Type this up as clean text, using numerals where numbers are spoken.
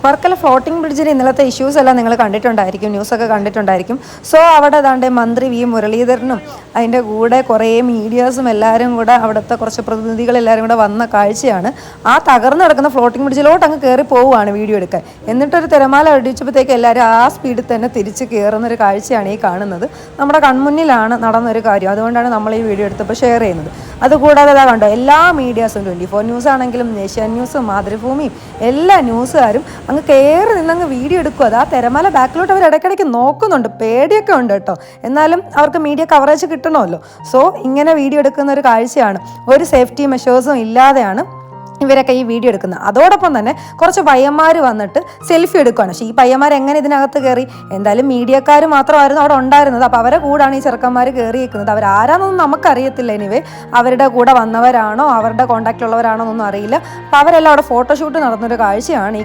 Varkala floating ബ്രിഡ്ജിന് ഇന്നലത്തെ issues എല്ലാം നിങ്ങൾ കണ്ടിട്ടുണ്ടായിരിക്കും, ന്യൂസൊക്കെ കണ്ടിട്ടുണ്ടായിരിക്കും. സോ അവിടെ ഏതാണ്ട് മന്ത്രി വി മുരളീധരനും അതിൻ്റെ കൂടെ കുറേ മീഡിയാസും എല്ലാവരും കൂടെ അവിടുത്തെ കുറച്ച് പ്രതിനിധികളെല്ലാവരും കൂടെ വന്ന കാഴ്ചയാണ്. ആ തകർന്ന് കിടക്കുന്ന ഫ്ലോട്ടിംഗ് ബ്രിഡ്ജിലോട്ട് അങ്ങ് കയറി പോവുകയാണ് വീഡിയോ എടുക്കാൻ. എന്നിട്ടൊരു തിരമാല അടിച്ചപ്പോഴത്തേക്ക് എല്ലാവരും ആ സ്പീഡിൽ തന്നെ തിരിച്ച് കയറുന്നൊരു കാഴ്ചയാണ് ഈ കാണുന്നത്. നമ്മുടെ കൺമുന്നിലാണ് നടന്നൊരു കാര്യം, അതുകൊണ്ടാണ് നമ്മൾ ഈ വീഡിയോ എടുത്തപ്പോൾ ഷെയർ ചെയ്യുന്നത്. അതുകൂടാതെ അതാ കണ്ടോ, എല്ലാ മീഡിയാസും 24 ന്യൂസ് ആണെങ്കിലും ഏഷ്യാൻ ന്യൂസും മാതൃഭൂമിയും എല്ലാ ന്യൂസുകാരും അങ്ങ് കയറി നിന്നങ്ങ് വീഡിയോ എടുക്കുക. അത് ആ തിരമാല ബാക്കിലോട്ട് അവർ ഇടയ്ക്കിടയ്ക്ക് നോക്കുന്നുണ്ട്, പേടിയൊക്കെ ഉണ്ട് കേട്ടോ. എന്നാലും അവർക്ക് മീഡിയ കവറേജ് കിട്ടണമല്ലോ. സോ ഇങ്ങനെ വീഡിയോ എടുക്കുന്ന ഒരു കാഴ്ചയാണ്. ഒരു സേഫ്റ്റി മെഷേഴ്സും ഇല്ലാതെയാണ് ഇവരൊക്കെ ഈ വീഡിയോ എടുക്കുന്നത്. അതോടൊപ്പം തന്നെ കുറച്ച് പയ്യന്മാർ വന്നിട്ട് സെൽഫി എടുക്കുകയാണ്. പക്ഷേ ഈ പയ്യന്മാർ എങ്ങനെ ഇതിനകത്ത് കയറി? എന്തായാലും മീഡിയക്കാർ മാത്രമായിരുന്നു അവിടെ ഉണ്ടായിരുന്നത്. അപ്പോൾ അവരെ കൂടാണ് ഈ ചെറുക്കന്മാർ കയറിയിരിക്കുന്നത്. അവരാരാന്നൊന്നും നമുക്കറിയത്തില്ല. എനിവേ അവരുടെ കൂടെ വന്നവരാണോ അവരുടെ കോൺടാക്റ്റിലുള്ളവരാണോ എന്നൊന്നും അറിയില്ല. അപ്പോൾ അവരെല്ലാം അവിടെ ഫോട്ടോഷൂട്ട് നടന്നൊരു കാഴ്ചയാണ്